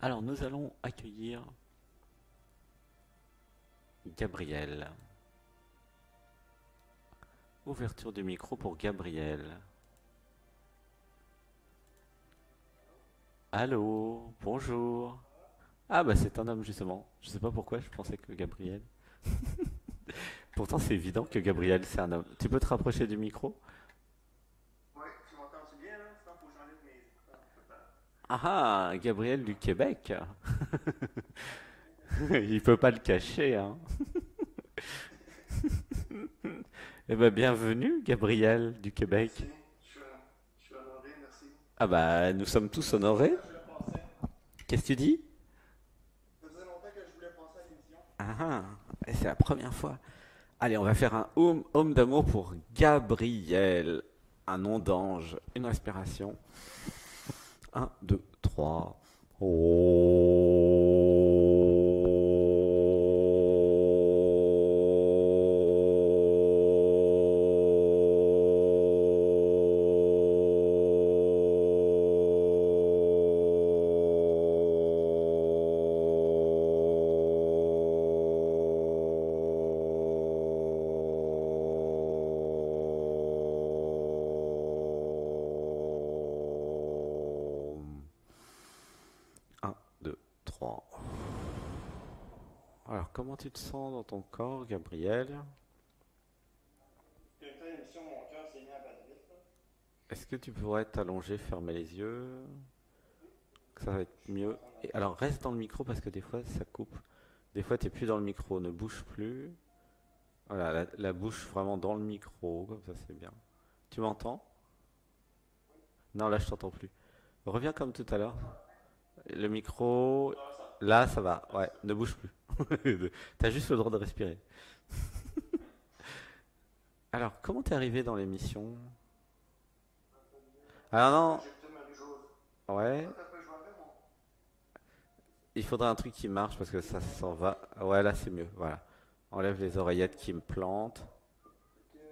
Alors, nous allons accueillir Gabriel. Ouverture du micro pour Gabriel. Allô, bonjour. Ah bah c'est un homme justement. Je sais pas pourquoi, je pensais que Gabriel. Pourtant c'est évident que Gabriel c'est un homme. Tu peux te rapprocher du micro? Oui, tu m'entends-tu bien là? Sinon, faut que j'enlève mes écouteurs. Ah ah, Gabriel du Québec. Ouais. Il peut pas le cacher, hein. Eh ben bienvenue Gabriel du Québec. Merci. Je suis honoré, merci. Ah bah nous sommes tous Ça faisait longtemps honorés. que je voulais passer. Qu'est-ce que tu dis? Ça faisait longtemps que je voulais passer à l'émission. Ah ah, et c'est la première fois. Allez, on va faire un homme d'amour pour Gabriel. Un nom d'ange. Une respiration. Un, 2, 3. Un, 2, 3. Alors, comment tu te sens dans ton corps, Gabriel? Puis une l'émission, mon cœur s'est mis à battre vite. Là. Est-ce que tu pourrais t'allonger, fermer les yeux? Que ça va être Je suis en mieux. train Et de. alors, reste dans le micro parce que des fois, ça coupe. Des fois, t'es plus dans le micro, ne bouge plus. Voilà, la bouche vraiment dans le micro, comme ça, c'est bien. Tu m'entends? Non, là, je t'entends plus. Reviens comme tout à l'heure. Le micro, Ah, ça. là, ça va. Là, Ouais, ça. ne bouge plus. T'as juste le droit de respirer. Alors, comment t'es arrivé dans l'émission? Ah non, J'ai écouté Marie-Josée. ouais. Attends un peu, je vais enlever mon. Il faudrait un truc qui marche parce que ça s'en va. Ouais, là, c'est mieux. Voilà. Enlève les oreillettes qui me plantent. Fait que,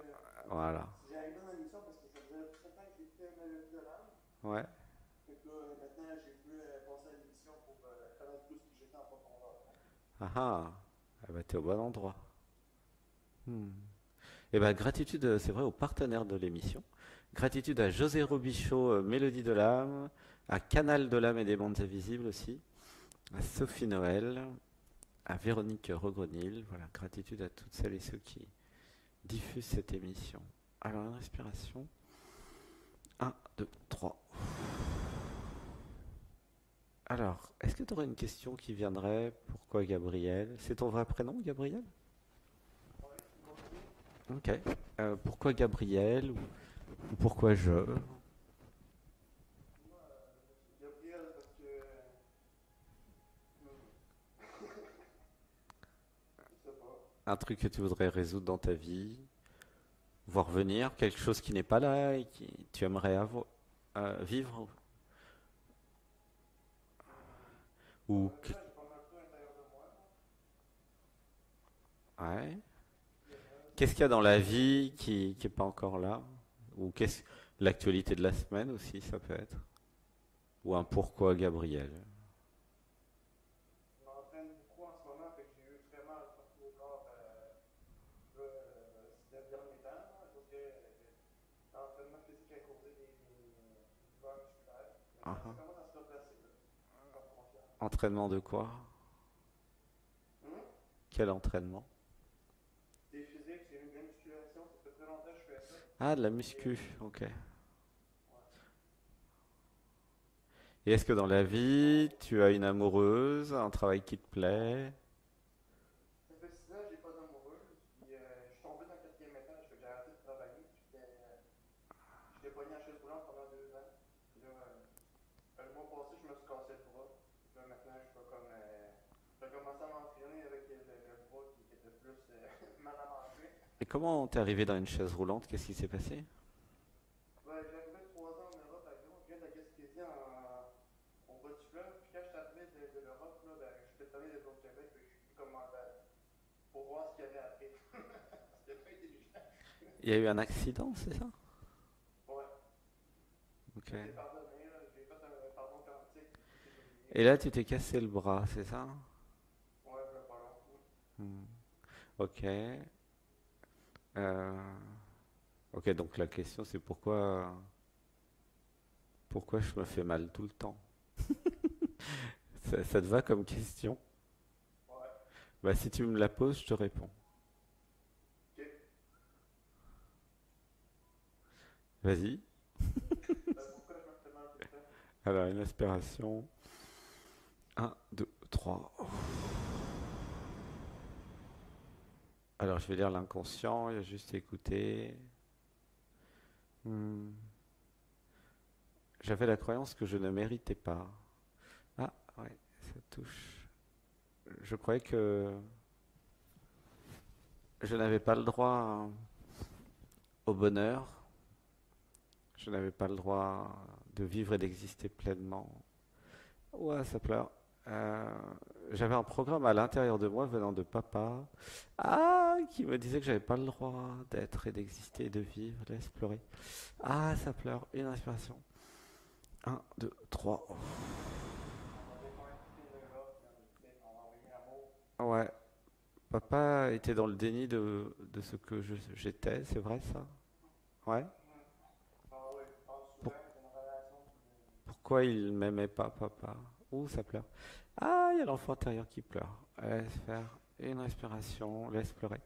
Voilà. j'ai arrivé dans l'émission parce que ça faisait 7 ans que j'écoutais Mélodie de l'âme. Ouais. Fait que là, maintenant, j'ai voulu passer à l'émission pour connaître plus qui j'étais en profondeur. Ah ah. Ah bah, t'es au bon endroit. Hmm. Et ben, gratitude, c'est vrai, aux partenaires de l'émission. Gratitude à José Robichaud, Mélodie de l'âme, à Canal de l'âme et des mondes invisibles aussi, à Sophie Noël, à Véronique Regrenil. Voilà, gratitude à toutes celles et ceux qui diffusent cette émission. Alors, une respiration. Un, 2, 3. Alors, est-ce que tu aurais une question qui viendrait? Pourquoi Gabriel? C'est ton vrai prénom, Gabriel? Ouais, tu continues? Ok. Pourquoi Gabriel ou pourquoi je? Moi, Gabriel, parce que. Je sais pas. Un truc que tu voudrais résoudre dans ta vie, voir venir, quelque chose qui n'est pas là et qui tu aimerais vivre ou que- Déjà, j'ai pas mal tout à l'intérieur de moi. ouais. Puis après, ça Qu'est-ce qu'il y a dans va. la vie qui est pas encore là? Ou qu'est-ce l'actualité de la semaine aussi, ça peut être. Ou un pourquoi Gabriel. Je m'entraîne beaucoup en ce moment, fait que j'ai eu très mal partout au corps ces derniers temps, à cause que l'entraînement physique a causé des douleurs musculaires. Ah, Maintenant, ça ah. commence à se replacer. Là. Je suis encore confiant. Entraînement de quoi? Hum? Quel entraînement? Des physiques, j'ai eu de la musculation, ça fait très longtemps que je fais ça. Ah, de la Et, muscu, ok. ouais. Et est-ce que dans la vie, tu as une amoureuse, un travail qui te plaît? Ça fait 6 ans que j'ai pas d'amoureuse, puis je suis tombé dans le quatrième étage, fait que j'ai arrêté de travailler, puis j'étais pogné en chaise roulante pendant 2 ans. Puis là, le mois passé, je me suis cassé le bras. Puis là, maintenant, je peux comme. Je vais commencer à m'entraîner avec le bras qui était plus mal à manger. Et comment t'es arrivé dans une chaise roulante? Qu'est-ce qui s'est passé? Ouais, j'ai arrivé 3 ans en Europe, par exemple. Je viens de la Gaspésie au bas du fleuve. Puis quand je suis arrivé de l'Europe, là, ben, je suis allé de l'autre Québec. Puis je suis comme pour voir ce qu'il y avait après. C'était pas intelligent. Il y a eu un accident, c'est ça? Ouais, Ok. ça a été pardonné. J'ai fait un pardon quantique. Puis tout est oublié. Et là, tu t'es cassé le bras, c'est ça? Ouais, je pas long. Hmm. Ok. Euh, Ok, donc la question c'est pourquoi je me fais mal tout le temps? Ça te va comme question? Ouais. Bah si tu me la poses, je te réponds. Ok. Vas-y. Pourquoi je me fais mal tout le temps? Alors une inspiration. Un, 2, 3. Alors je vais lire l'inconscient, il y a juste à écouter. Hmm. J'avais la croyance que je ne méritais pas. Ah ouais, ça touche. Je croyais que je n'avais pas le droit au bonheur. Je n'avais pas le droit de vivre et d'exister pleinement. Ouais, ça pleure. Euh, J'avais un programme à l'intérieur de moi venant de papa, qui me disait que j'avais pas le droit d'être et d'exister et de vivre. Laisse pleurer. Ah, ça pleure. Une inspiration. Un, 2, 3. On va déconnecter de là, puis on va envoyer l'amour. Ouais, papa était dans le déni de ce que j'étais, c'est vrai ça? Ouais. Ah oui, je pense Pour- souvent que c'est une relation qui Pourquoi il m'aimait pas, papa? Ouh, ça pleure. Ah, il y a l'enfant intérieur qui pleure. Laisse faire une respiration, laisse pleurer.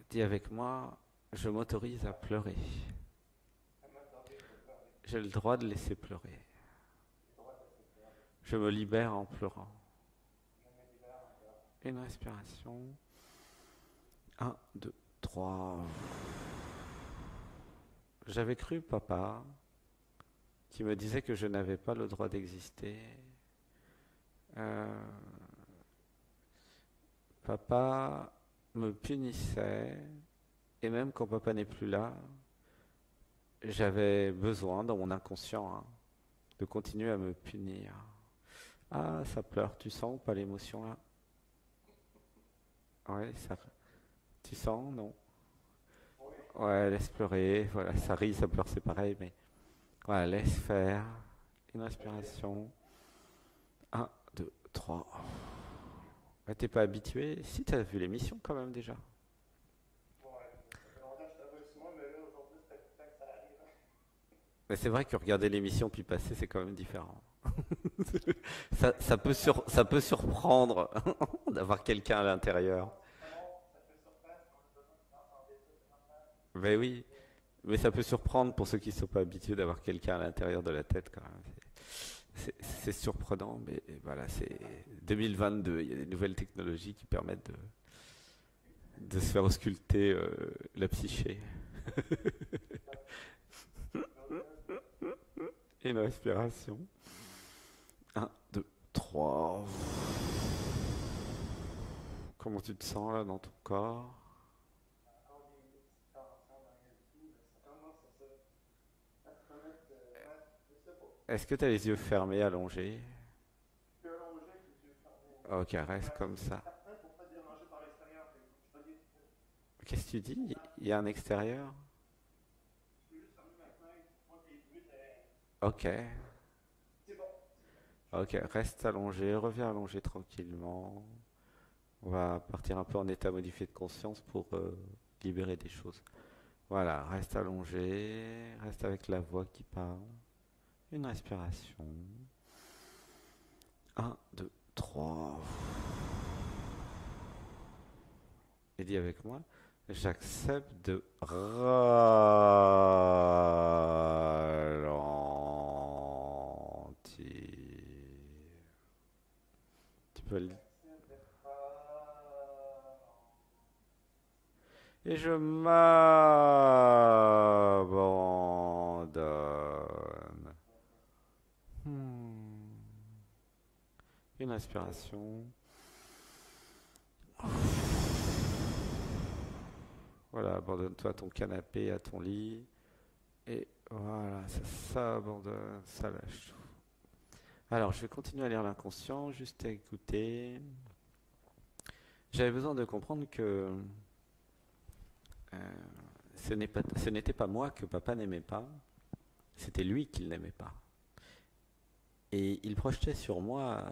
Dis avec moi, je m'autorise à pleurer. m'autorise de pleurer. J'ai le droit de laisser pleurer. J'ai le droit de laisser pleurer. Je me libère en pleurant. Je me libère en pleurs. Une respiration. Un, 2, 3. J'avais cru papa qui me disait que je n'avais pas le droit d'exister. Euh, Papa me punissait et même quand papa n'est plus là, j'avais besoin dans mon inconscient de continuer à me punir. Ah, ça pleure, tu sens ou pas l'émotion là? Ouais, ça. Tu sens, non? Oui. Ouais, laisse pleurer. Voilà, ça rit, ça pleure, c'est pareil, mais voilà, laisse faire. Une respiration. Un, 2, 3. Ouais, t'es pas habitué? Si, t'as vu l'émission quand même déjà. Ouais, ça fait longtemps que je t'avais aussi moi, mais là, aujourd'hui, c'était tout le temps que ça arrive. Mais c'est vrai que regarder l'émission puis passer, c'est quand même différent. Ça peut surprendre d'avoir quelqu'un à l'intérieur. Ça fait surface, on a besoin de s'entendre ça, c'est normal. Mais oui, mais ça peut surprendre pour ceux qui ne sont pas habitués d'avoir quelqu'un à l'intérieur de la tête quand même. C'est surprenant, mais voilà, c'est 2022. Il y a des nouvelles technologies qui permettent de se faire ausculter la psyché. Et une respiration. Un, 2, 3. Comment tu te sens là dans ton corps? Encore des petites tensions dans le tout, là, ça commence à se remettre, ouais, je sais pas. Est-ce que tu as les yeux fermés, allongés? Je suis allongé avec les yeux fermés. Ok, Ouais, reste comme je suis ça. certain pour pas déranger par l'extérieur, fait que je peux dire, Qu'est-ce que tu dis? Il y a un extérieur? je peux juste fermer ma fenêtre pour pas qu'il y ait de bruit derrière. Ok, C'est bon. ok, reste allongé, reviens allongé tranquillement. On va partir un peu en état modifié de conscience pour libérer des choses. Voilà, reste allongé, reste avec la voix qui parle. Une respiration. Un, 2, 3. Et dis avec moi, j'accepte de ralentir. Tu peux le... J'accepte d'être pas. Et je m'abandonne. Hmm. Une inspiration. Voilà, abandonne-toi à ton canapé, à ton lit. Et voilà, ça s'abandonne, ça lâche tout. Alors, je vais continuer à lire l'inconscient, juste à écouter. J'avais besoin de comprendre que ce n'était pas moi que papa n'aimait pas. C'était lui qu'il n'aimait pas. Et il projetait sur moi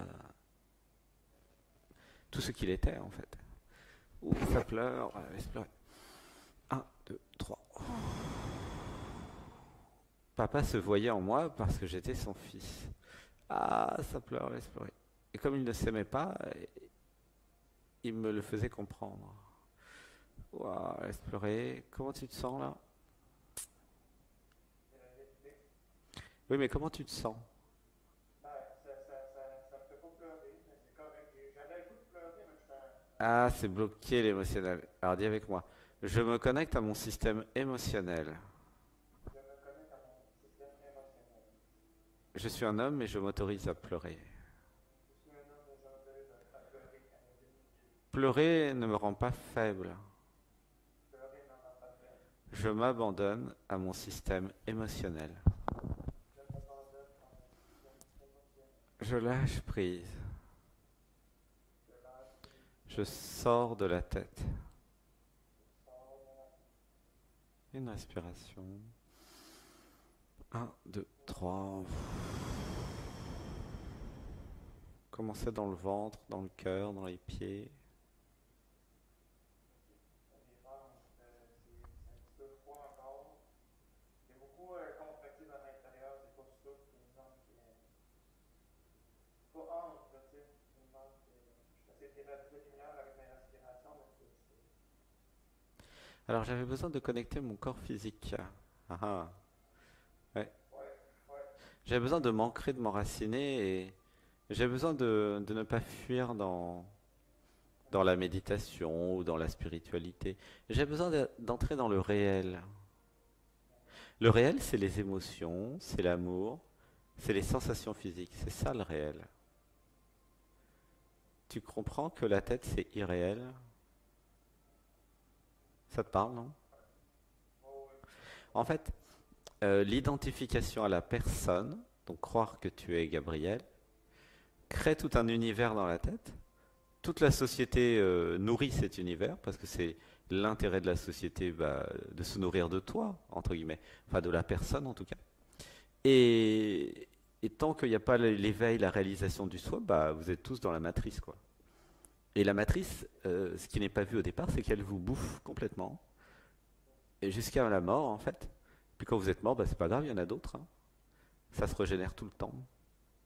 tout ce qu'il était en fait. Ouh, ça pleure, laisse pleurer. Un, deux, trois. Papa se voyait en moi parce que j'étais son fils. Ah, ça pleure, laisse pleurer. Et comme il ne s'aimait pas, il me le faisait comprendre. Ouah, laisse pleurer. Comment tu te sens là? Oui, mais comment tu te sens? Ça me fait pas pleurer, mais c'est correct. J'avais le goût de pleurer, mais Ah, c'est bloqué l'émotionnel. Alors dis avec moi. Je me connecte à mon système émotionnel. je me connecte à mon système émotionnel. Je suis un homme et je m'autorise à pleurer. Je suis un homme de gentil à pleurer à mes ennemis. Pleurer ne me rend pas faible. Pleurer n'en a pas fait. Je m'abandonne à mon système émotionnel. Je m'abandonne à mon système émotionnel. Je lâche prise. Je lâche prise. Je sors de la tête. Je sors de la tête. Une respiration. 1, 2, 3. Commencez dans le ventre, dans le cœur, dans les pieds. Les ventres, c'est un petit peu froid encore. C'est beaucoup contracté dans l'intérieur, c'est pas souple, il me manque. Pas ample, là, tu sais. Il me manque. J'essaie d'évacuer la lumière avec ma respiration, mais Alors j'avais besoin de connecter mon corps physique. Ah ah. Ouais. ouais, ouais. J'avais besoin de m'ancrer, de m'enraciner et j'ai besoin de ne pas fuir dans la méditation ou dans la spiritualité. J'ai besoin d'entrer dans le réel. Le réel, c'est les émotions, c'est l'amour, c'est les sensations physiques. C'est ça le réel. Tu comprends que la tête, c'est irréel? Ça te parle, non? En fait, l'identification à la personne, donc croire que tu es Gabriel, crée tout un univers dans la tête. Toute la société nourrit cet univers parce que c'est l'intérêt de la société de se nourrir de toi, entre guillemets, enfin de la personne en tout cas. Et tant qu'il n'y a pas l'éveil, la réalisation du soi, vous êtes tous dans la matrice, quoi. Et la matrice, ce qui n'est pas vu au départ, c'est qu'elle vous bouffe complètement, et jusqu'à la mort en fait. Puis quand vous êtes mort, c'est pas grave, il y en a d'autres, hein. Ça se régénère tout le temps.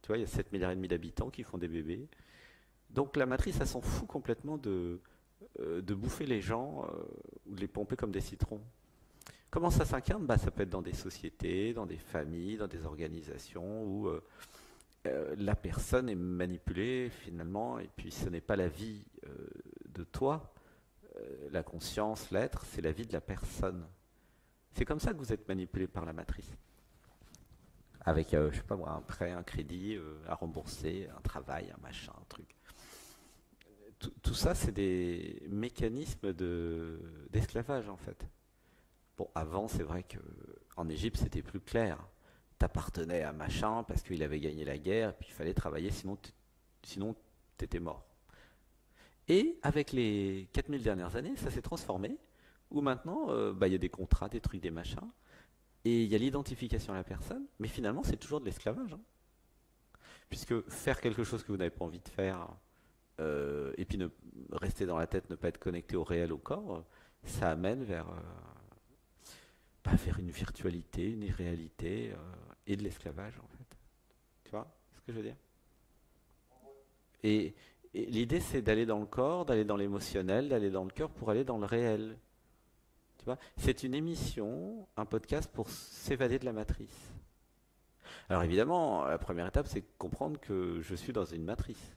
Tu vois, il y a 7,5 milliards d'habitants qui font des bébés. Donc la matrice, elle s'en fout complètement de bouffer les gens ou de les pomper comme des citrons. Comment ça s'incarne? Ça peut être dans des sociétés, dans des familles, dans des organisations où la personne est manipulée finalement, et puis ce n'est pas la vie de toi, la conscience, l'être, c'est la vie de la personne. C'est comme ça que vous êtes manipulé par la matrice. Avec, je sais pas moi, un prêt, un crédit à rembourser, un travail, un machin, un truc. Tout ça, c'est des mécanismes d'esclavage en fait. Bon, avant, c'est vrai que en Égypte, c'était plus clair. T'appartenais à machin parce qu'il avait gagné la guerre, et puis il fallait travailler, sinon t'étais mort. Et avec les 4000 dernières années, ça s'est transformé, où maintenant, il y a des contrats, des trucs, des machins, et il y a l'identification à la personne, mais finalement, c'est toujours de l'esclavage, hein. Puisque faire quelque chose que vous n'avez pas envie de faire, et puis rester dans la tête, ne pas être connecté au réel, au corps, ça amène vers une virtualité, une irréalité et de l'esclavage en fait. Tu vois ce que je veux dire? Et, et l'idée c'est d'aller dans le corps, d'aller dans l'émotionnel, d'aller dans le cœur pour aller dans le réel. Tu vois? C'est une émission, un podcast pour s'évader de la matrice. Alors évidemment, la première étape c'est comprendre que je suis dans une matrice,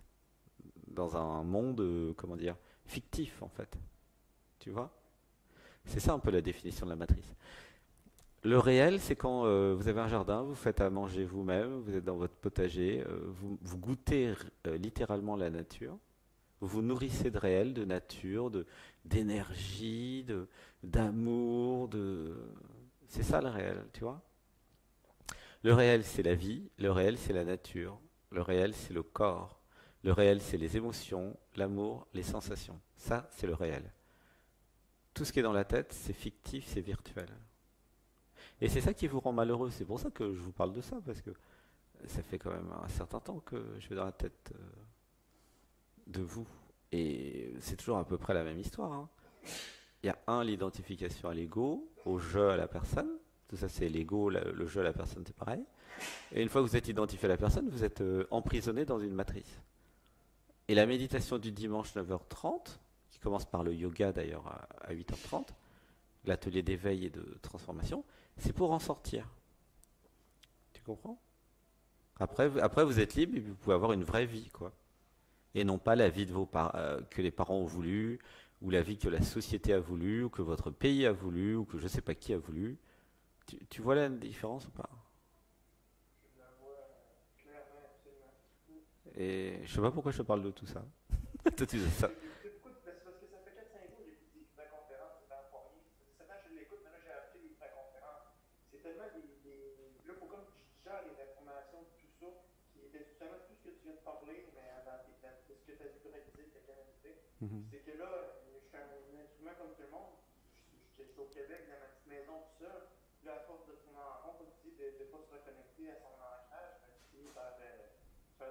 dans un monde, comment dire, fictif en fait. Tu vois? C'est ça un peu la définition de la matrice. Le réel, c'est quand vous avez un jardin, vous faites à manger vous-même, vous êtes dans votre potager, vous goûtez littéralement la nature, vous vous nourrissez de réel, de nature, d'énergie, d'amour, c'est ça le réel, tu vois? Le réel, c'est la vie, le réel, c'est la nature, le réel, c'est le corps, le réel, c'est les émotions, l'amour, les sensations. Ça, c'est le réel. Tout ce qui est dans la tête, c'est fictif, c'est virtuel. Et c'est ça qui vous rend malheureux. C'est pour ça que je vous parle de ça, parce que ça fait quand même un certain temps que je vais dans la tête de vous. Et c'est toujours à peu près la même histoire, hein. Il y a l'identification à l'ego, au jeu, à la personne. Tout ça, c'est l'ego, le jeu à la personne, c'est pareil. Et une fois que vous êtes identifié à la personne, vous êtes emprisonné dans une matrice. Et la méditation du dimanche 9h30, qui commence par le yoga d'ailleurs à 8h30, l'atelier d'éveil et de transformation, c'est pour en sortir. Tu comprends? Après, vous êtes libre et vous pouvez avoir une vraie vie, quoi. Et non pas la vie que les parents ont voulu, ou la vie que la société a voulu, ou que votre pays a voulu, ou que je sais pas qui a voulu. Tu vois la différence ou pas? Je la vois clairement, absolument. Et je sais pas pourquoi je te parle de tout ça. Toi, tu sais ça. J'ai écouté beaucoup de. C'est parce que ça fait 4-5 jours que j'écoute des vraies conférences de Dan Poirier. Ça fait 7 ans que je l'écoute, mais là j'ai acheté des vraies conférences. C'est tellement là, il faut comme que je digère les informations de tout ça, qui était justement tout ce que tu viens de parler, mais ce que tu as vulgarisé, ta canalisé. Mhm. C'est que là, je suis un instrument comme tout le monde. Je suis au Québec, dans ma petite maison, tout seul. Là, à force de tourner en rond, comme tu dis, de ne pas se reconnecter à son ancrage, ben, tu finis par faire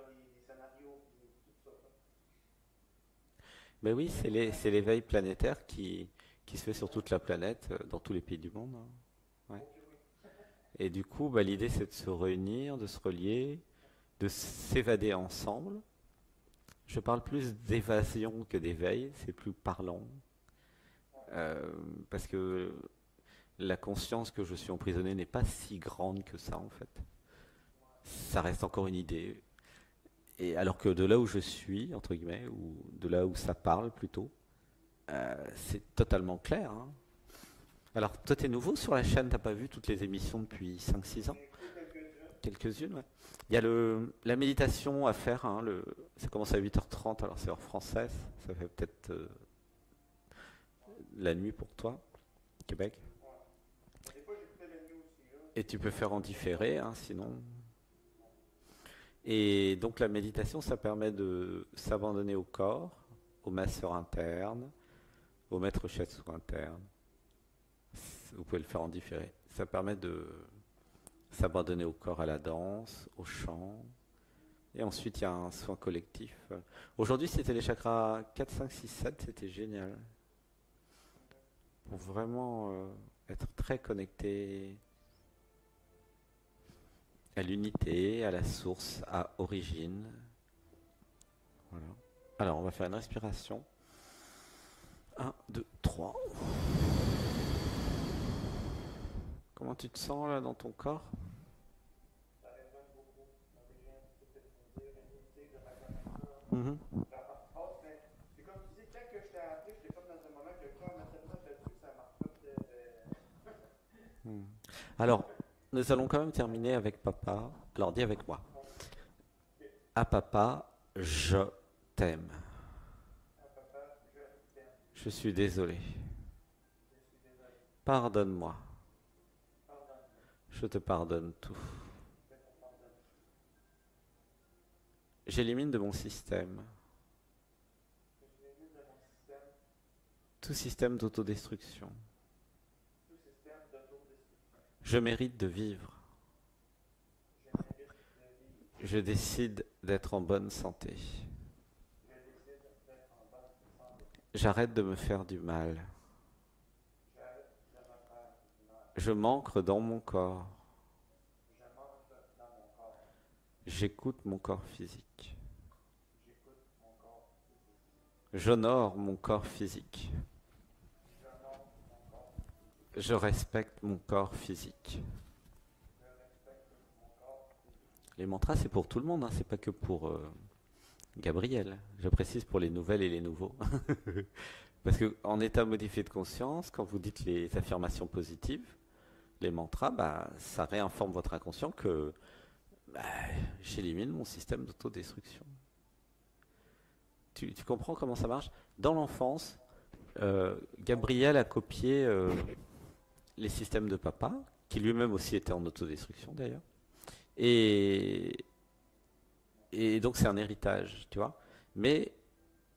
des scénarios et tout ça. Ben oui, c'est l'éveil planétaire qui se fait sur toute la planète, dans tous les pays du monde, hein. Ouais. Ok, oui. Et du coup, bah, l'idée c'est de se réunir, de se relier, de s'évader ensemble. Je parle plus d'évasion que d'éveil, c'est plus parlant. Euh, Parce que la conscience que je suis emprisonné n'est pas si grande que ça en fait. Ça reste encore une idée. Et alors que de là où je suis, entre guillemets, ou de là où ça parle plutôt, c'est totalement clair, hein. Alors, toi, t'es nouveau sur la chaîne, t'as pas vu toutes les émissions depuis 5-6 ans? J'ai écouté quelques-uns. Quelques-unes, ouais. Il y a la méditation à faire, hein, ça commence à 8h30, alors c'est heure française, ça fait peut-être la nuit pour toi, Québec. Ouais. Des fois, j'écoutais la nuit aussi, là. Et tu peux faire en différé, hein, sinon. Et donc la méditation, ça permet de s'abandonner au corps, au masseur interne, au maître shiatsu interne. Vous pouvez le faire en différé. Ça permet de s'abandonner au corps, à la danse, au chant. Et ensuite, il y a un soin collectif. Aujourd'hui, c'était les chakras 4, 5, 6, 7. C'était génial. Pour vraiment être très connecté à l'unité, à la source, à origine. Voilà. Alors, on va faire une respiration. 1, 2, 3. Comment tu te sens là dans ton corps? Ça résonne beaucoup. Dans les gens, peut-être me dire une unité de ma connexion. Mhm. C'est comme tu dis, quand que je t'ai appelé, j'étais comme dans un moment que le cœur m'a tellement battu que ça m'a fait. Hmm. Alors, nous allons quand même terminer avec papa. Alors, dis avec moi. À papa, je t'aime. Ah, papa, je t'aime. Je suis désolé. Je suis désolé. Pardonne-moi. Pardonne-moi. Je te pardonne tout. Je te pardonne. J'élimine de mon système Je l'élimine de mon système, tout système d'autodestruction. tout système d'autodestruction. Je mérite de vivre. Je mérite de vivre. Je décide d'être en bonne santé. Je décide d'être en bonne santé. J'arrête de me faire du mal. J'arrête de me faire du mal. Je m'ancre dans mon corps. Je m'ancre dans mon corps. J'écoute mon corps physique. J'écoute mon corps physique. J'honore mon corps physique. J'honore mon corps physique. Je respecte mon corps physique. Je respecte mon corps physique. Les mantras, c'est pour tout le monde, hein, c'est pas que pour Gabriel. Je précise pour les nouvelles et les nouveaux. Parce qu'en état modifié de conscience, quand vous dites les affirmations positives, les mantras, bah, ça réinforme votre inconscient que bah, j'élimine mon système d'autodestruction. Tu comprends comment ça marche? Dans l'enfance, Gabriel a copié les systèmes de papa, qui lui-même aussi était en autodestruction d'ailleurs. Et, et donc c'est un héritage, tu vois. Mais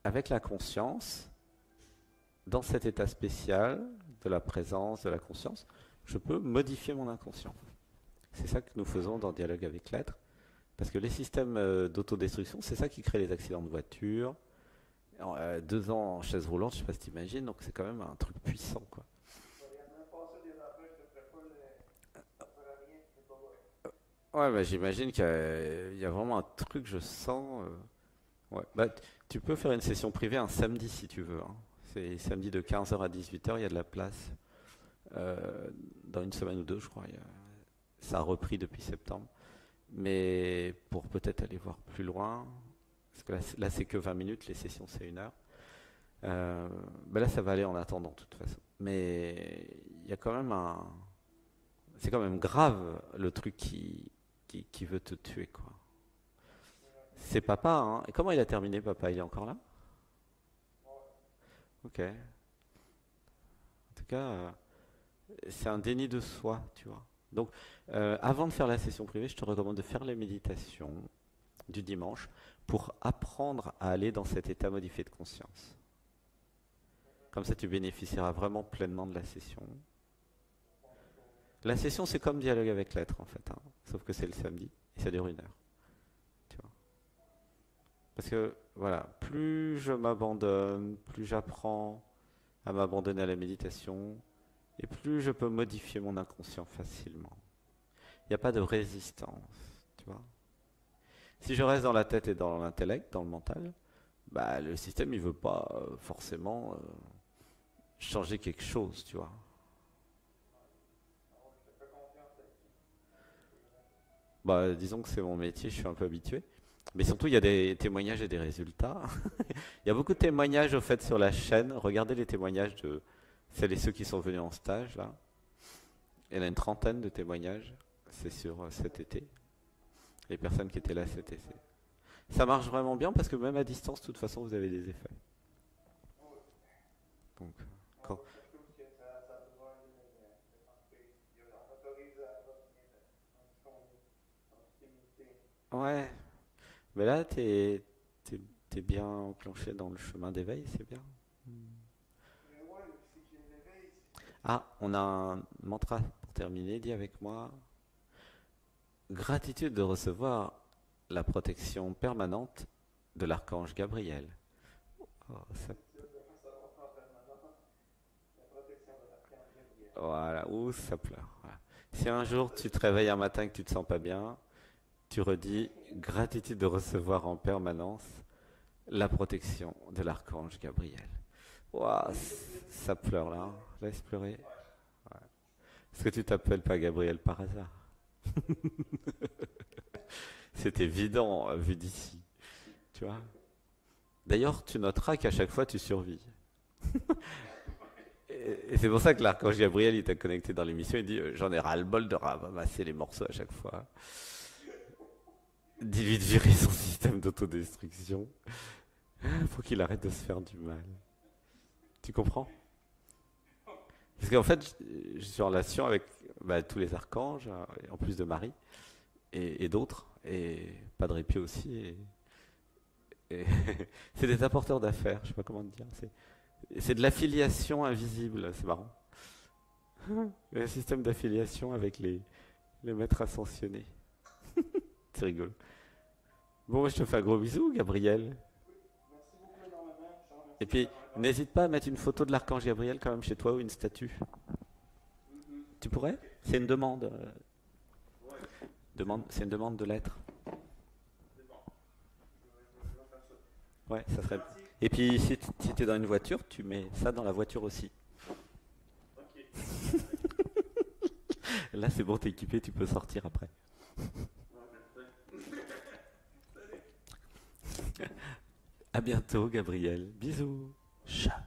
avec la conscience, dans cet état spécial de la présence, de la conscience, Je peux modifier mon inconscient. C'est ça que nous faisons dans Dialogue avec l'être. Parce que les systèmes d'autodestruction, c'est ça qui crée les accidents de voiture. 2 ans en chaise roulante, je sais pas si t'imagines, donc c'est quand même un truc puissant, quoi. Ouais, bah, j'imagine qu'il y a vraiment un truc, je sens. Ouais. Bah, tu peux faire une session privée un samedi si tu veux, hein. C'est samedi de 15h à 18h, il y a de la place. Dans une semaine ou deux, je crois. Ça a repris depuis septembre. Mais pour peut-être aller voir plus loin, parce que là, c'est que 20 minutes, les sessions c'est 1 heure. Bah là, ça va aller en attendant, de toute façon. Mais il y a quand même un. C'est quand même grave le truc qui veut te tuer, quoi. C'est papa, hein. Et comment il a terminé, papa? Il est encore là? Ok. En tout cas, c'est un déni de soi, tu vois. Donc, avant de faire la session privée, je te recommande de faire les méditations du dimanche pour apprendre à aller dans cet état modifié de conscience. Comme ça, tu bénéficieras vraiment pleinement de la session. La session, c'est comme dialogue avec l'être, en fait, hein. Sauf que c'est le samedi et ça dure 1 heure. Tu vois. Parce que, voilà, plus je m'abandonne, plus j'apprends à m'abandonner à la méditation, et plus je peux modifier mon inconscient facilement. Il n'y a pas de résistance, tu vois. Si je reste dans la tête et dans l'intellect, dans le mental, bah, le système, il veut pas forcément changer quelque chose, tu vois. Bah, disons que c'est mon métier, je suis un peu habitué. Mais surtout, il y a des témoignages et des résultats. Il y a beaucoup de témoignages au fait sur la chaîne. Regardez les témoignages de celles et ceux qui sont venus en stage là. Il y en a une trentaine de témoignages. C'est sur cet été. Les personnes qui étaient là cet été. Ça marche vraiment bien parce que même à distance, de toute façon, vous avez des effets. Donc, quand... Ouais. Mais là, t'es bien enclenché dans le chemin d'éveil, c'est bien. Ah, on a un mantra pour terminer. Dis avec moi. Gratitude de recevoir la protection permanente de l'archange Gabriel. Oh, voilà, ouh, ça pleure. Voilà. Si un jour tu te réveilles un matin et que tu te sens pas bien, tu redis gratitude de recevoir en permanence la protection de l'archange Gabriel. Ouah, ça pleure là, hein. Laisse pleurer. Ouais. Est-ce que tu t'appelles pas Gabriel par hasard? C'est évident vu d'ici, tu vois. D'ailleurs, tu noteras qu'à chaque fois tu survis. Et c'est pour ça que l'archange Gabriel il t'a connecté dans l'émission. Il dit j'en ai ras-le-bol de ramasser les morceaux à chaque fois. Dis-lui de virer son système d'autodestruction. Faut qu'il arrête de se faire du mal. Tu comprends? Parce qu'en fait, je suis en relation avec tous les archanges, en plus de Marie, et d'autres, et Padre Pio aussi. Et c'est des apporteurs d'affaires, je sais pas comment te dire. C'est de l'affiliation invisible, c'est marrant. Un système d'affiliation avec les maîtres ascensionnés. C'est rigolo. Bon, je te fais un gros bisou, Gabriel. Et puis, n'hésite pas à mettre une photo de l'archange Gabriel quand même chez toi ou une statue. Tu pourrais? C'est une demande. C'est une demande de l'être. Ouais, ça serait. Et puis, si tu es dans une voiture, tu mets ça dans la voiture aussi. Là, c'est bon, t'es équipé, tu peux sortir après. À bientôt, Gabriel. Bisous. Chat.